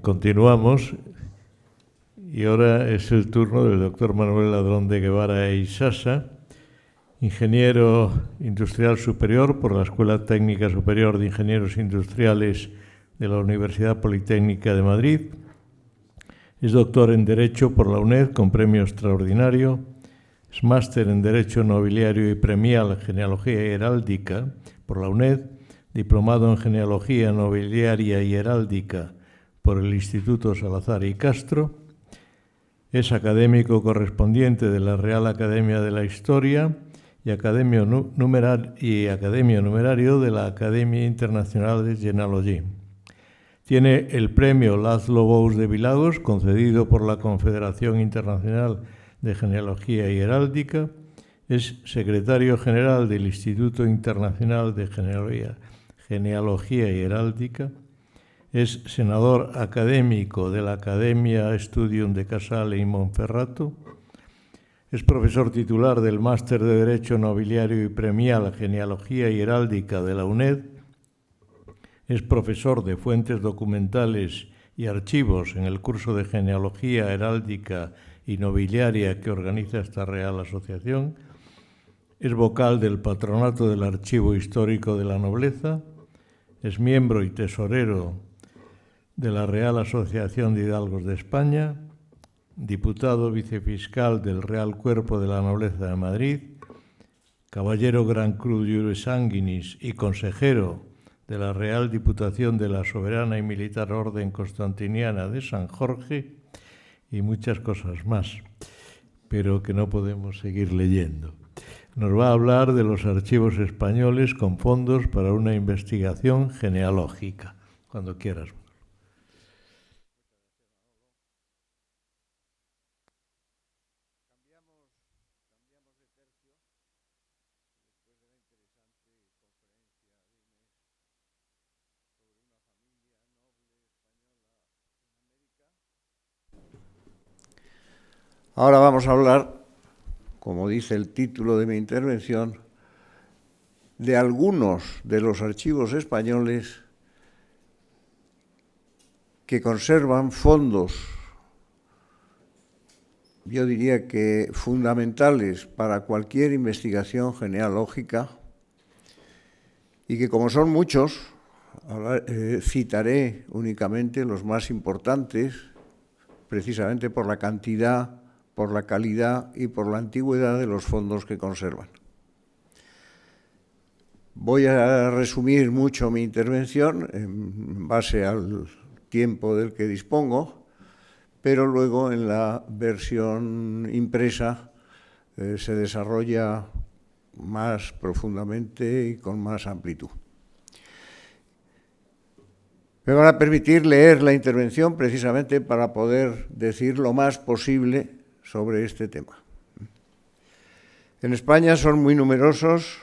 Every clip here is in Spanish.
Continuamos y ahora es el turno del doctor Manuel Ladrón de Guevara e Isasa, ingeniero industrial superior por la Escuela Técnica Superior de Ingenieros Industriales de la Universidad Politécnica de Madrid. Es doctor en Derecho por la UNED con premio extraordinario. Es máster en Derecho Nobiliario y Premial Genealogía y Heráldica por la UNED, diplomado en Genealogía Nobiliaria y Heráldica por el Instituto Salazar y Castro. Es académico correspondiente de la Real Academia de la Historia y academia numerario de la Academia Internacional de Genealogy. Tiene el premio László Bous de Vilagos, concedido por la Confederación Internacional de Genealogía y Heráldica. Es secretario general del Instituto Internacional de Genealogía y Heráldica. Es senador académico de la Academia Studium de Casale y Monferrato. Es profesor titular del Máster de Derecho Nobiliario y Premial Genealogía y Heráldica de la UNED. Es profesor de Fuentes Documentales y Archivos en el curso de Genealogía Heráldica y Nobiliaria que organiza esta Real Asociación. Es vocal del Patronato del Archivo Histórico de la Nobleza. Es miembro y tesorero de la Real Asociación de Hidalgos de España, diputado vicefiscal del Real Cuerpo de la Nobleza de Madrid, caballero Gran Cruz Iuris Sanguinis y consejero de la Real Diputación de la Soberana y Militar Orden Constantiniana de San Jorge y muchas cosas más, pero que no podemos seguir leyendo. Nos va a hablar de los archivos españoles con fondos para una investigación genealógica. Cuando quieras. Ahora vamos a hablar, como dice el título de mi intervención, de algunos de los archivos españoles que conservan fondos, yo diría que fundamentales para cualquier investigación genealógica, y que como son muchos, citaré únicamente los más importantes, precisamente por la cantidad, por la calidad y por la antigüedad de los fondos que conservan. Voy a resumir mucho mi intervención en base al tiempo del que dispongo, pero luego en la versión impresa se desarrolla más profundamente y con más amplitud. Me van a permitir leer la intervención precisamente para poder decir lo más posible sobre este tema. En España son muy numerosos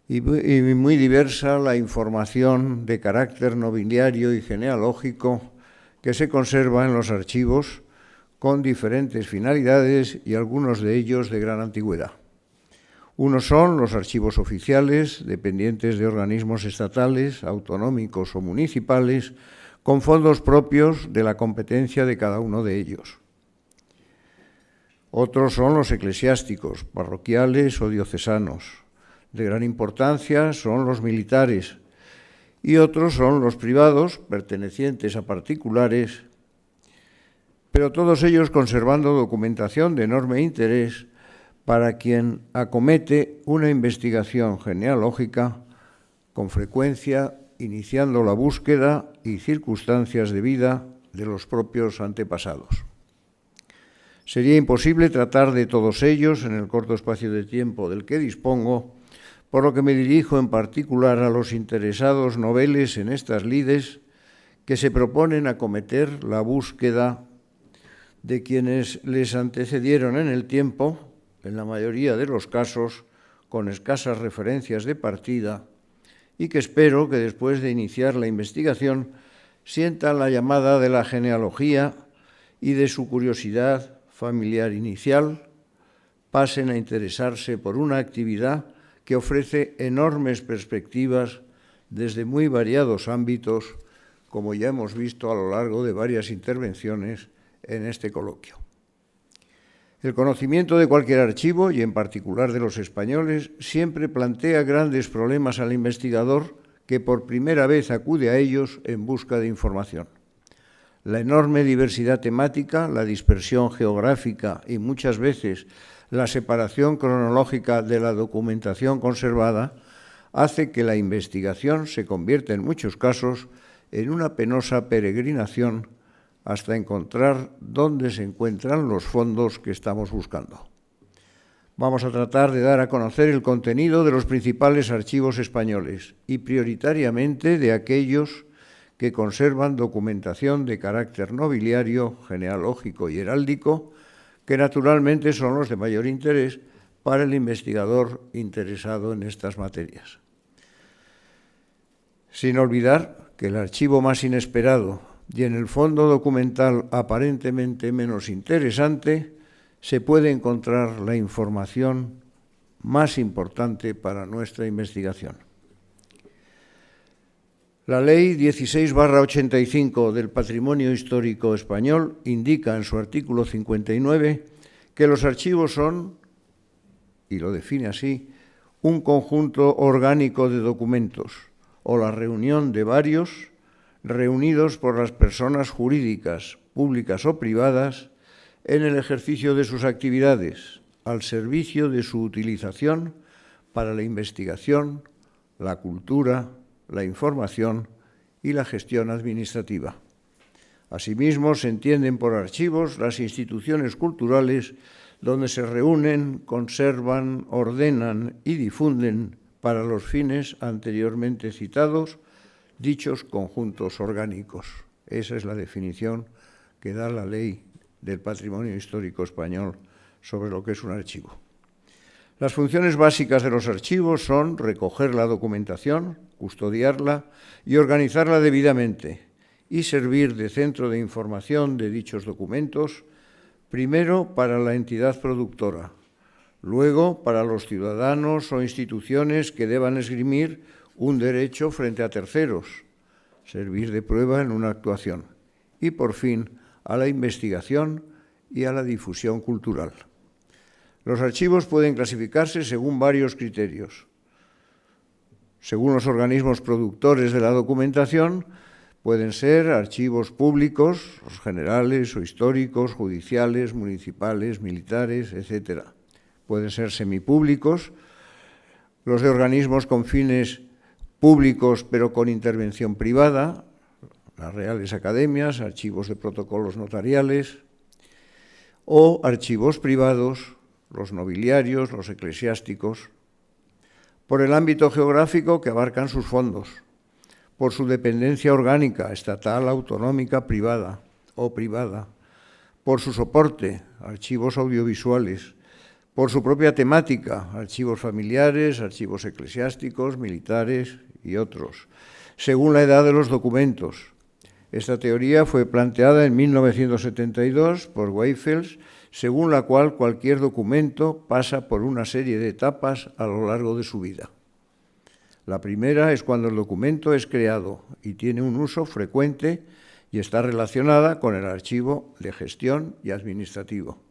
y muy diversa la información de carácter nobiliario y genealógico que se conserva en los archivos con diferentes finalidades y algunos de ellos de gran antigüedad. Unos son los archivos oficiales, dependientes de organismos estatales, autonómicos o municipales, con fondos propios de la competencia de cada uno de ellos. Otros son los eclesiásticos, parroquiales o diocesanos. De gran importancia son los militares. Y otros son los privados, pertenecientes a particulares, pero todos ellos conservando documentación de enorme interés para quien acomete una investigación genealógica, con frecuencia iniciando la búsqueda y circunstancias de vida de los propios antepasados. Sería imposible tratar de todos ellos en el corto espacio de tiempo del que dispongo, por lo que me dirijo en particular a los interesados noveles en estas lides que se proponen acometer la búsqueda de quienes les antecedieron en el tiempo, en la mayoría de los casos con escasas referencias de partida, y que espero que después de iniciar la investigación sientan la llamada de la genealogía y de su curiosidad familiar inicial, pasen a interesarse por una actividad que ofrece enormes perspectivas desde muy variados ámbitos, como ya hemos visto a lo largo de varias intervenciones en este coloquio. El conocimiento de cualquier archivo, y en particular de los españoles, siempre plantea grandes problemas al investigador que por primera vez acude a ellos en busca de información. La enorme diversidad temática, la dispersión geográfica y muchas veces la separación cronológica de la documentación conservada hace que la investigación se convierta en muchos casos en una penosa peregrinación hasta encontrar dónde se encuentran los fondos que estamos buscando. Vamos a tratar de dar a conocer el contenido de los principales archivos españoles y prioritariamente de aquellos que conservan documentación de carácter nobiliario, genealógico y heráldico, que naturalmente son los de mayor interés para el investigador interesado en estas materias. Sin olvidar que el archivo más inesperado y en el fondo documental aparentemente menos interesante, se puede encontrar la información más importante para nuestra investigación. La Ley 16/85 del Patrimonio Histórico Español indica en su artículo 59 que los archivos son, y lo define así, un conjunto orgánico de documentos o la reunión de varios reunidos por las personas jurídicas, públicas o privadas, en el ejercicio de sus actividades, al servicio de su utilización para la investigación, la cultura, la información y la gestión administrativa. Asimismo, se entienden por archivos las instituciones culturales donde se reúnen, conservan, ordenan y difunden para los fines anteriormente citados dichos conjuntos orgánicos. Esa es la definición que da la Ley del Patrimonio Histórico Español sobre lo que es un archivo. Las funciones básicas de los archivos son recoger la documentación, custodiarla y organizarla debidamente y servir de centro de información de dichos documentos, primero para la entidad productora, luego para los ciudadanos o instituciones que deban esgrimir un derecho frente a terceros, servir de prueba en una actuación, y por fin a la investigación y a la difusión cultural. Los archivos pueden clasificarse según varios criterios. Según los organismos productores de la documentación, pueden ser archivos públicos, los generales o históricos, judiciales, municipales, militares, etc. Pueden ser semipúblicos, los de organismos con fines públicos pero con intervención privada, las reales academias, archivos de protocolos notariales, o archivos privados, los nobiliarios, los eclesiásticos, por el ámbito geográfico que abarcan sus fondos, por su dependencia orgánica, estatal, autonómica, privada o privada, por su soporte, archivos audiovisuales, por su propia temática, archivos familiares, archivos eclesiásticos, militares y otros, según la edad de los documentos. Esta teoría fue planteada en 1972 por Weifels, según la cual cualquier documento pasa por una serie de etapas a lo largo de su vida. La primera es cuando el documento es creado y tiene un uso frecuente y está relacionada con el archivo de gestión y administrativo.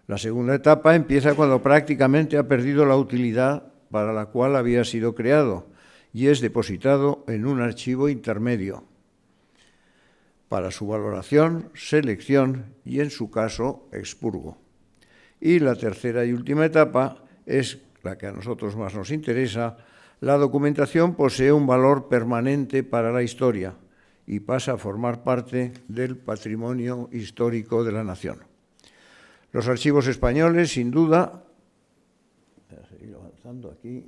La segunda etapa empieza cuando prácticamente ha perdido la utilidad para la cual había sido creado y es depositado en un archivo intermedio para su valoración, selección y, en su caso, expurgo. Y la tercera y última etapa es la que a nosotros más nos interesa. La documentación posee un valor permanente para la historia y pasa a formar parte del patrimonio histórico de la nación. Los archivos españoles, sin duda, voy a seguir avanzando aquí.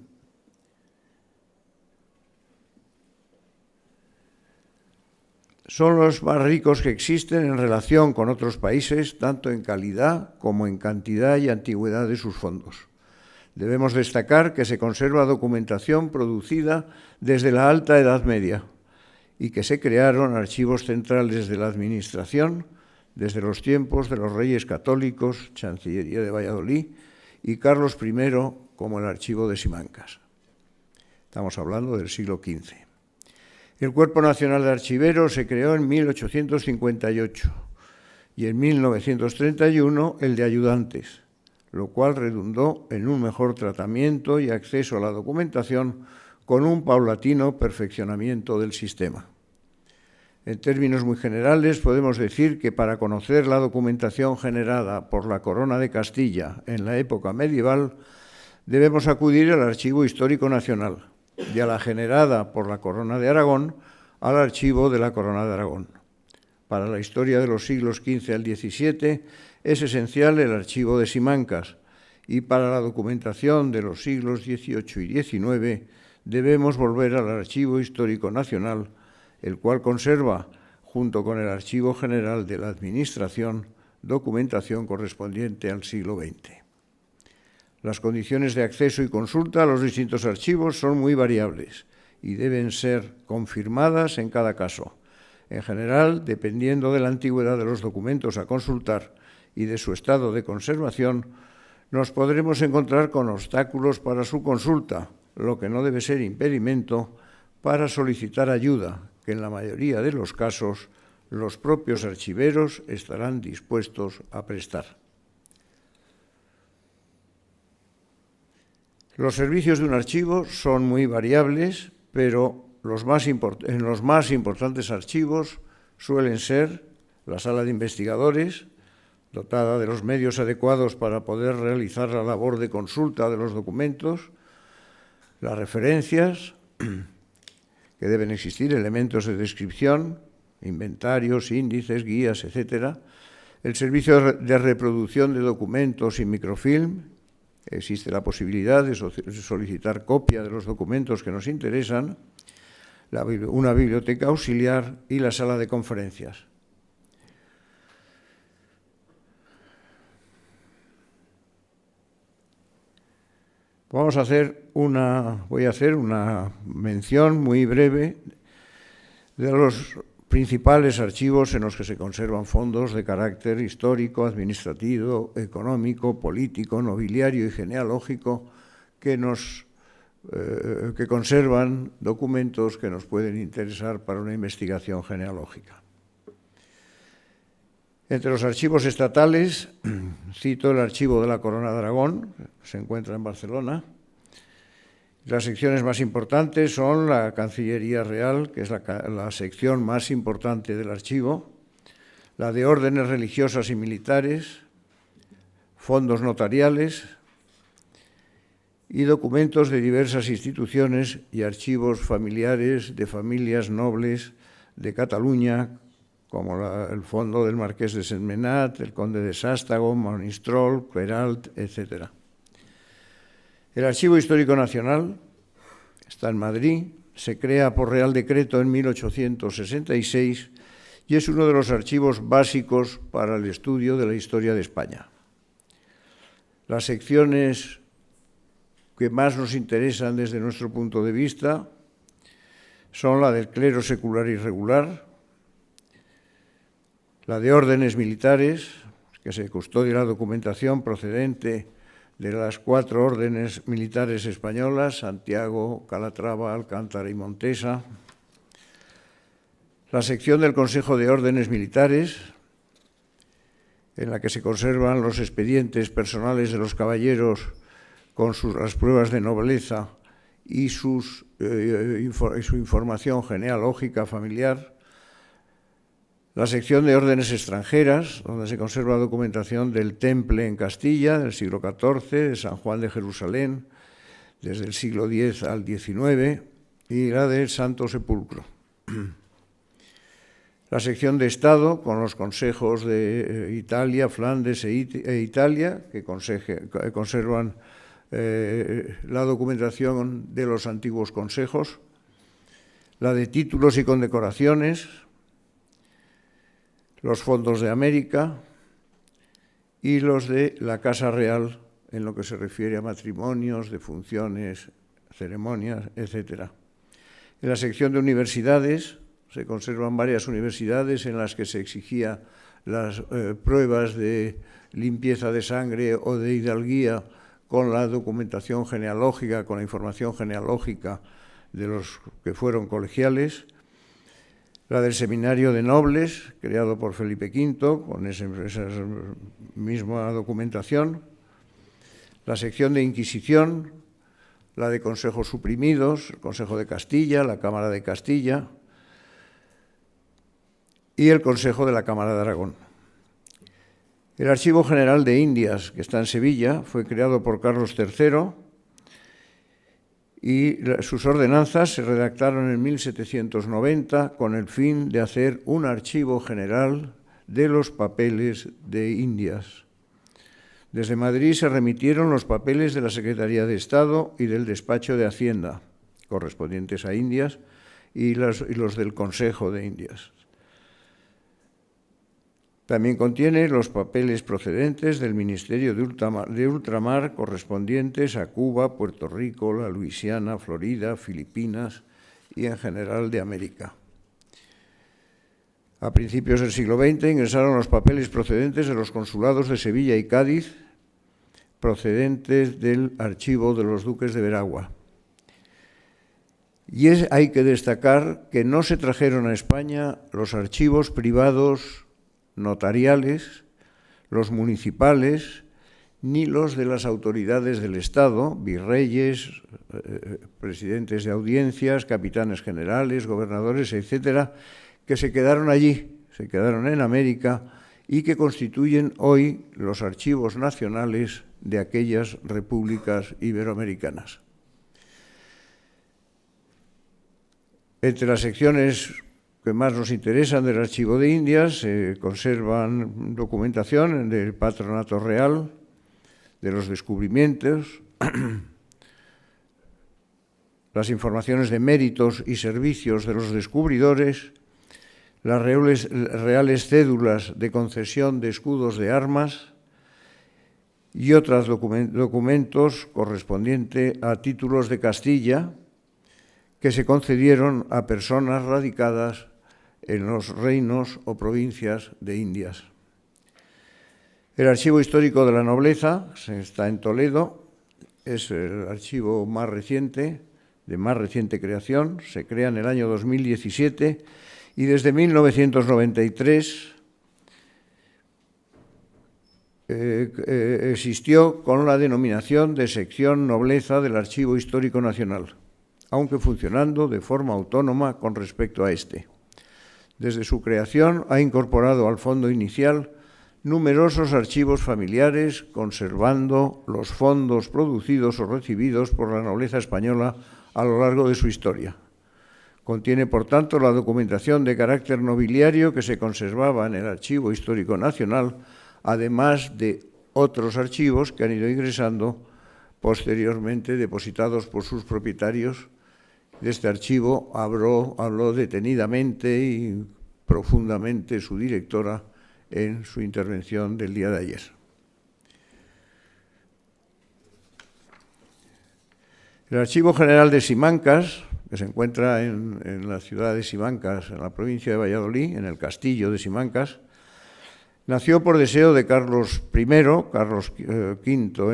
Son los más ricos que existen en relación con otros países, tanto en calidad como en cantidad y antigüedad de sus fondos. Debemos destacar que se conserva documentación producida desde la Alta Edad Media y que se crearon archivos centrales de la Administración desde los tiempos de los Reyes Católicos, Chancillería de Valladolid y Carlos I, como el Archivo de Simancas. Estamos hablando del siglo XV. El Cuerpo Nacional de Archiveros se creó en 1858 y en 1931 el de ayudantes, lo cual redundó en un mejor tratamiento y acceso a la documentación con un paulatino perfeccionamiento del sistema. En términos muy generales, podemos decir que para conocer la documentación generada por la Corona de Castilla en la época medieval, debemos acudir al Archivo Histórico Nacional y a la generada por la Corona de Aragón, al Archivo de la Corona de Aragón. Para la historia de los siglos XV al XVII es esencial el Archivo de Simancas y para la documentación de los siglos XVIII y XIX debemos volver al Archivo Histórico Nacional, el cual conserva, junto con el Archivo General de la Administración, documentación correspondiente al siglo XX. Las condiciones de acceso y consulta a los distintos archivos son muy variables y deben ser confirmadas en cada caso. En general, dependiendo de la antigüedad de los documentos a consultar y de su estado de conservación, nos podremos encontrar con obstáculos para su consulta, lo que no debe ser impedimento para solicitar ayuda, que en la mayoría de los casos los propios archiveros estarán dispuestos a prestar. Los servicios de un archivo son muy variables, pero en los más importantes archivos suelen ser la sala de investigadores, dotada de los medios adecuados para poder realizar la labor de consulta de los documentos, las referencias, que deben existir elementos de descripción, inventarios, índices, guías, etc. El servicio de reproducción de documentos y microfilm. Existe la posibilidad de solicitar copia de los documentos que nos interesan, una biblioteca auxiliar y la sala de conferencias. Voy a hacer una mención muy breve de los principales archivos en los que se conservan fondos de carácter histórico, administrativo, económico, político, nobiliario y genealógico que conservan documentos que nos pueden interesar para una investigación genealógica. Entre los archivos estatales, cito el Archivo de la Corona de Aragón, que se encuentra en Barcelona. Las secciones más importantes son la Cancillería Real, que es la sección más importante del archivo, la de órdenes religiosas y militares, fondos notariales y documentos de diversas instituciones y archivos familiares de familias nobles de Cataluña, como el fondo del Marqués de Sentmenat, el Conde de Sástago, Monistrol, Queralt, etc. El Archivo Histórico Nacional está en Madrid, se crea por Real Decreto en 1866 y es uno de los archivos básicos para el estudio de la historia de España. Las secciones que más nos interesan desde nuestro punto de vista son la del clero secular y regular, la de órdenes militares, que se custodia la documentación procedente de las 4 órdenes militares españolas, Santiago, Calatrava, Alcántara y Montesa. La sección del Consejo de Órdenes Militares, en la que se conservan los expedientes personales de los caballeros con las pruebas de nobleza y su información genealógica familiar. La sección de órdenes extranjeras, donde se conserva documentación del Temple en Castilla, del siglo XIV, de San Juan de Jerusalén, desde el siglo X al XIX, y la del Santo Sepulcro. La sección de Estado, con los consejos de Italia, Flandes e Italia, que conservan la documentación de los antiguos consejos. La de títulos y condecoraciones, los fondos de América y los de la Casa Real, en lo que se refiere a matrimonios, defunciones, ceremonias, etc. En la sección de universidades se conservan varias universidades en las que se exigía las pruebas de limpieza de sangre o de hidalguía con la documentación genealógica, con la información genealógica de los que fueron colegiales. la del Seminario de Nobles, creado por Felipe V, con esa misma documentación, la sección de Inquisición, la de consejos suprimidos, el Consejo de Castilla, la Cámara de Castilla y el Consejo de la Cámara de Aragón. El Archivo General de Indias, que está en Sevilla, fue creado por Carlos III y sus ordenanzas se redactaron en 1790 con el fin de hacer un archivo general de los papeles de Indias. Desde Madrid se remitieron los papeles de la Secretaría de Estado y del Despacho de Hacienda, correspondientes a Indias, y los del Consejo de Indias. También contiene los papeles procedentes del Ministerio de Ultramar correspondientes a Cuba, Puerto Rico, la Luisiana, Florida, Filipinas y en general de América. A principios del siglo XX ingresaron los papeles procedentes de los consulados de Sevilla y Cádiz, procedentes del Archivo de los Duques de Veragua. Y hay que destacar que no se trajeron a España los archivos privados notariales, los municipales, ni los de las autoridades del Estado, virreyes, presidentes de audiencias, capitanes generales, gobernadores, etcétera, que se quedaron allí, se quedaron en América y que constituyen hoy los archivos nacionales de aquellas repúblicas iberoamericanas. Entre las secciones que más nos interesan del Archivo de Indias se conservan documentación del Patronato Real, de los descubrimientos, las informaciones de méritos y servicios de los descubridores, las reales cédulas de concesión de escudos de armas y otros documentos correspondientes a títulos de Castilla que se concedieron a personas radicadas en los reinos o provincias de Indias. El Archivo Histórico de la Nobleza está en Toledo, es el archivo más reciente, de más reciente creación, se crea en el año 2017 y desde 1993 existió con la denominación de Sección Nobleza del Archivo Histórico Nacional, aunque funcionando de forma autónoma con respecto a este. Desde su creación ha incorporado al fondo inicial numerosos archivos familiares, conservando los fondos producidos o recibidos por la nobleza española a lo largo de su historia. Contiene, por tanto, la documentación de carácter nobiliario que se conservaba en el Archivo Histórico Nacional, además de otros archivos que han ido ingresando posteriormente, depositados por sus propietarios. De este archivo habló detenidamente y profundamente su directora en su intervención del día de ayer. El Archivo General de Simancas, que se encuentra en la ciudad de Simancas, en la provincia de Valladolid, en el castillo de Simancas, nació por deseo de Carlos I,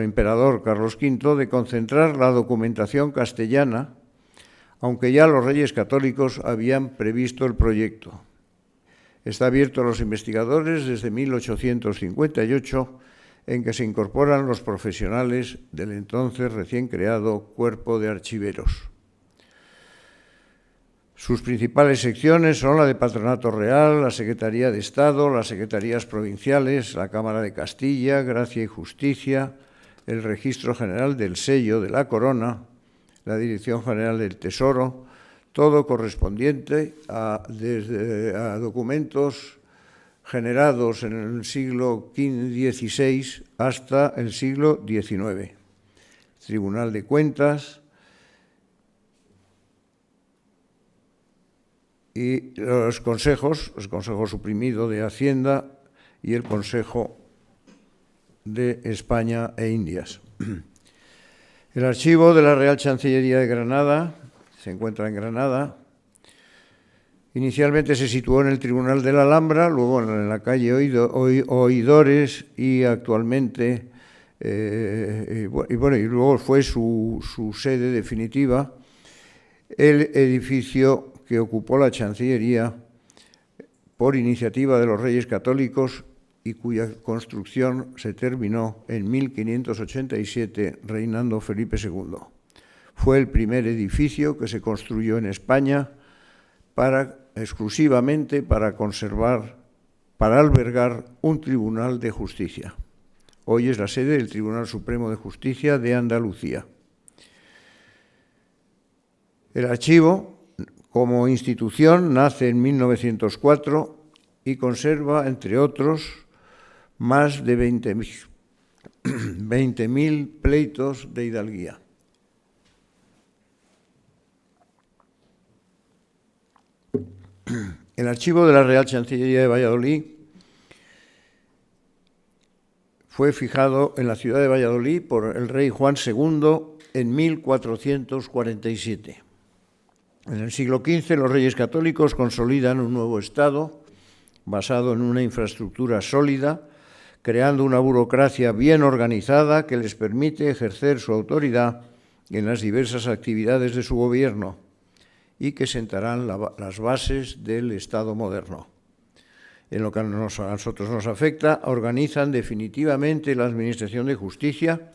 emperador Carlos V, de concentrar la documentación castellana, aunque ya los reyes católicos habían previsto el proyecto. Está abierto a los investigadores desde 1858, en que se incorporan los profesionales del entonces recién creado Cuerpo de Archiveros. Sus principales secciones son la de Patronato Real, la Secretaría de Estado, las Secretarías Provinciales, la Cámara de Castilla, Gracia y Justicia, el Registro General del Sello de la Corona, la Dirección General del Tesoro, todo correspondiente a documentos generados en el siglo XVI hasta el siglo XIX. Tribunal de Cuentas y los consejos, el Consejo Suprimido de Hacienda y el Consejo de España e Indias. El archivo de la Real Chancillería de Granada se encuentra en Granada. Inicialmente se situó en el Tribunal de la Alhambra, luego en la calle Oidores y actualmente, y luego fue su sede definitiva, el edificio que ocupó la Chancillería por iniciativa de los Reyes Católicos y cuya construcción se terminó en 1587, reinando Felipe II. Fue el primer edificio que se construyó en España exclusivamente para albergar un tribunal de justicia. Hoy es la sede del Tribunal Supremo de Justicia de Andalucía. El archivo, como institución, nace en 1904 y conserva, entre otros, más de 20.000 pleitos de hidalguía. El archivo de la Real Chancillería de Valladolid fue fijado en la ciudad de Valladolid por el rey Juan II en 1447. En el siglo XV, los Reyes Católicos consolidan un nuevo Estado basado en una infraestructura sólida, creando una burocracia bien organizada que les permite ejercer su autoridad en las diversas actividades de su gobierno y que sentarán las bases del Estado moderno. En lo que a nosotros nos afecta, organizan definitivamente la Administración de Justicia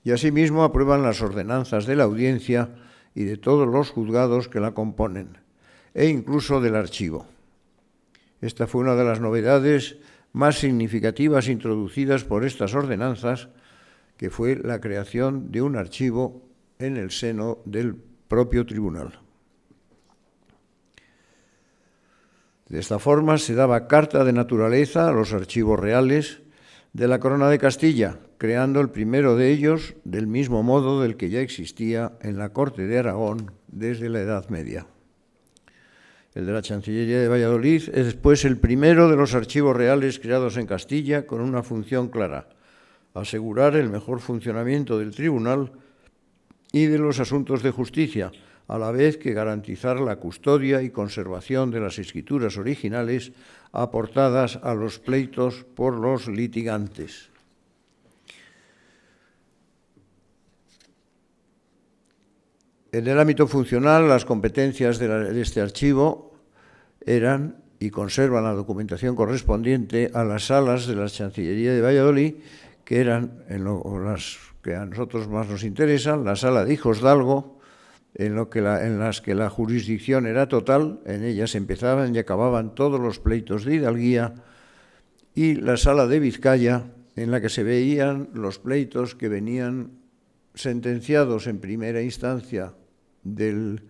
y asimismo aprueban las ordenanzas de la Audiencia y de todos los juzgados que la componen, e incluso del archivo. Esta fue una de las novedades más significativas introducidas por estas ordenanzas, que fue la creación de un archivo en el seno del propio tribunal. De esta forma se daba carta de naturaleza a los archivos reales de la Corona de Castilla, creando el primero de ellos del mismo modo del que ya existía en la Corte de Aragón desde la Edad Media. El de la Chancillería de Valladolid es después el primero de los archivos reales creados en Castilla con una función clara: asegurar el mejor funcionamiento del tribunal y de los asuntos de justicia, a la vez que garantizar la custodia y conservación de las escrituras originales aportadas a los pleitos por los litigantes. En el ámbito funcional, las competencias de este archivo eran y conservan la documentación correspondiente a las salas de la Chancillería de Valladolid, que eran las que a nosotros más nos interesan: la sala de Hijosdalgo, en las que la jurisdicción era total, en ellas empezaban y acababan todos los pleitos de hidalguía, y la sala de Vizcaya, en la que se veían los pleitos que venían sentenciados en primera instancia del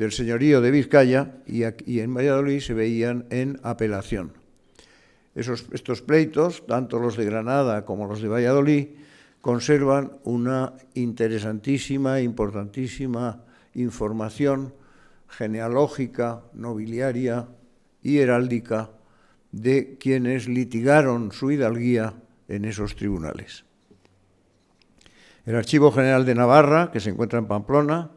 señorío de Vizcaya, y en Valladolid se veían en apelación. Estos pleitos, tanto los de Granada como los de Valladolid, conservan una interesantísima e importantísima información genealógica, nobiliaria y heráldica de quienes litigaron su hidalguía en esos tribunales. El Archivo General de Navarra, que se encuentra en Pamplona,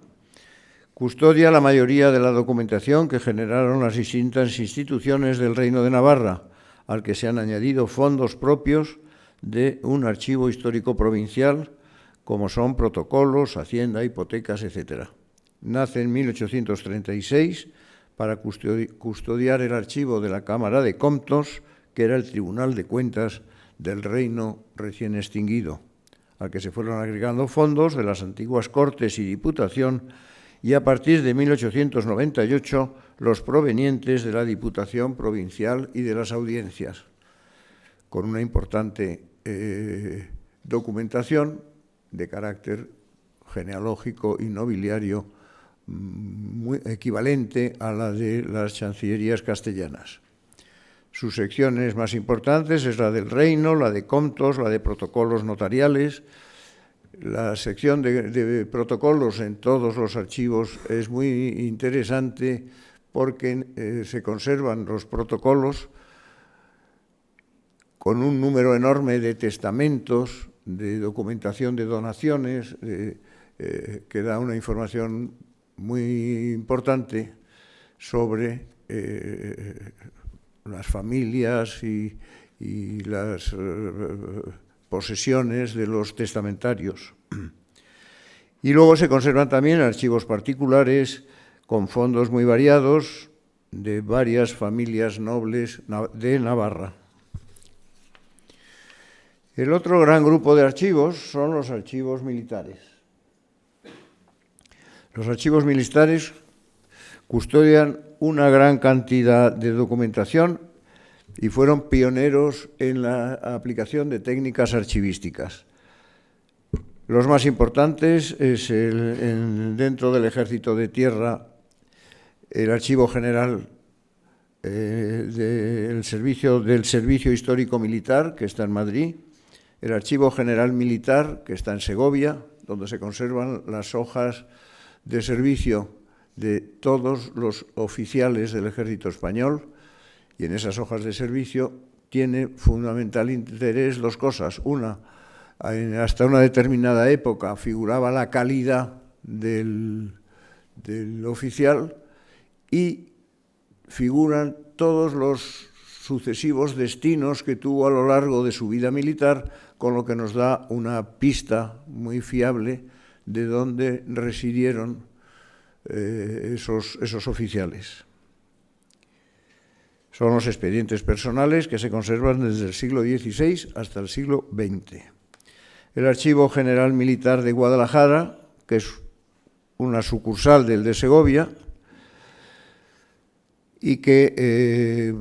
custodia la mayoría de la documentación que generaron las distintas instituciones del Reino de Navarra, al que se han añadido fondos propios de un archivo histórico provincial, como son protocolos, hacienda, hipotecas, etc. Nace en 1836 para custodiar el archivo de la Cámara de Comptos, que era el Tribunal de Cuentas del reino recién extinguido, al que se fueron agregando fondos de las antiguas Cortes y Diputación, y a partir de 1898 los provenientes de la Diputación Provincial y de las audiencias, con una importante documentación de carácter genealógico y nobiliario muy equivalente a la de las chancillerías castellanas. Sus secciones más importantes es la del reino, la de comptos, la de protocolos notariales. La sección de protocolos en todos los archivos es muy interesante porque se conservan los protocolos con un número enorme de testamentos, de documentación de donaciones, que da una información muy importante sobre las familias y las posesiones de los testamentarios. Y luego se conservan también archivos particulares con fondos muy variados de varias familias nobles de Navarra. El otro gran grupo de archivos son los archivos militares. Los archivos militares custodian una gran cantidad de documentación y fueron pioneros en la aplicación de técnicas archivísticas. Los más importantes es dentro del Ejército de Tierra, el Archivo General del Servicio Histórico Militar, que está en Madrid, el Archivo General Militar, que está en Segovia, donde se conservan las hojas de servicio de todos los oficiales del Ejército Español, y en esas hojas de servicio tiene fundamental interés dos cosas. Una, hasta una determinada época figuraba la calidad del oficial y figuran todos los sucesivos destinos que tuvo a lo largo de su vida militar, con lo que nos da una pista muy fiable de dónde residieron esos oficiales. Son los expedientes personales que se conservan desde el siglo XVI hasta el siglo XX. El Archivo General Militar de Guadalajara, que es una sucursal del de Segovia, y que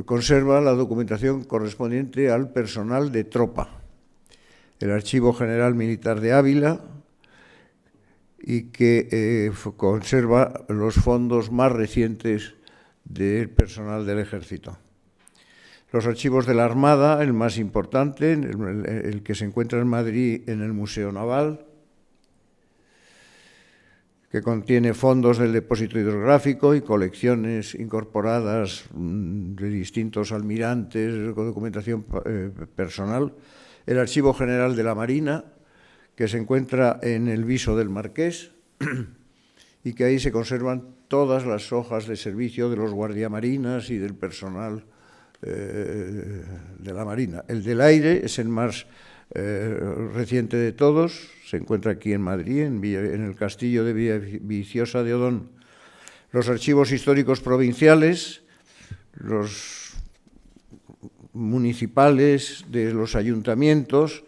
conserva la documentación correspondiente al personal de tropa. El Archivo General Militar de Ávila, y que conserva los fondos más recientes del personal del Ejército. Los archivos de la Armada, el más importante, el que se encuentra en Madrid en el Museo Naval, que contiene fondos del depósito hidrográfico y colecciones incorporadas de distintos almirantes, documentación personal. El Archivo General de la Marina, que se encuentra en el Viso del Marqués, y que ahí se conservan todas las hojas de servicio de los guardiamarinas y del personal de la Marina. El del aire es el más reciente de todos, se encuentra aquí en Madrid, en el castillo de Villaviciosa de Odón. Los archivos históricos provinciales, los municipales de los ayuntamientos,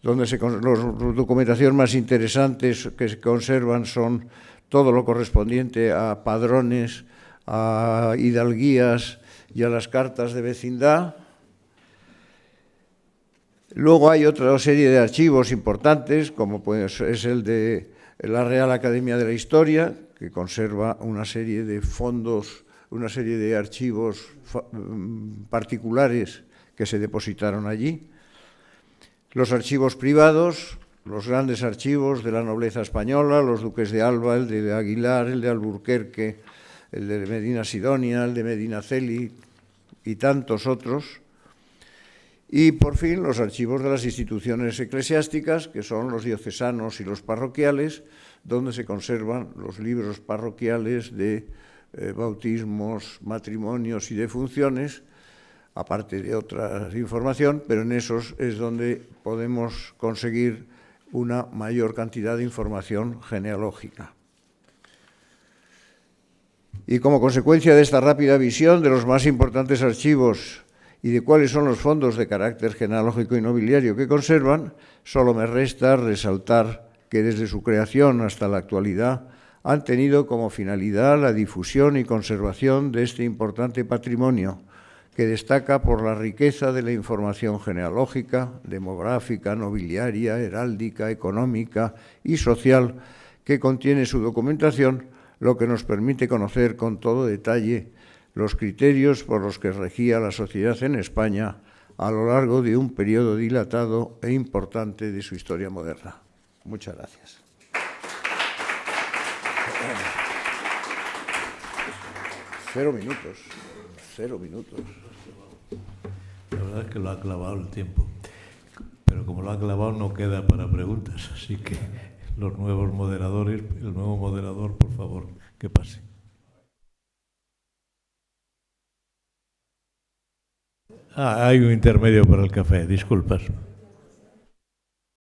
donde las documentaciones más interesantes que se conservan son todo lo correspondiente a padrones, a hidalguías y a las cartas de vecindad. Luego hay otra serie de archivos importantes, como pues es el de la Real Academia de la Historia, que conserva una serie de fondos, una serie de archivos particulares que se depositaron allí. Los archivos privados, los grandes archivos de la nobleza española, los duques de Alba, el de Aguilar, el de Alburquerque, el de Medina Sidonia, el de Medinaceli y tantos otros. Y, por fin, los archivos de las instituciones eclesiásticas, que son los diocesanos y los parroquiales, donde se conservan los libros parroquiales de bautismos, matrimonios y defunciones, aparte de otra información, pero en esos es donde podemos conseguir una mayor cantidad de información genealógica. Y como consecuencia de esta rápida visión de los más importantes archivos y de cuáles son los fondos de carácter genealógico y nobiliario que conservan, solo me resta resaltar que desde su creación hasta la actualidad han tenido como finalidad la difusión y conservación de este importante patrimonio, que destaca por la riqueza de la información genealógica, demográfica, nobiliaria, heráldica, económica y social que contiene su documentación, lo que nos permite conocer con todo detalle los criterios por los que regía la sociedad en España a lo largo de un periodo dilatado e importante de su historia moderna. Muchas gracias. 0 minutos. 0 minutos. La verdad es que lo ha clavado el tiempo, pero como lo ha clavado no queda para preguntas, así que los nuevos moderadores, el nuevo moderador, por favor, que pase. Hay un intermedio para el café, disculpas.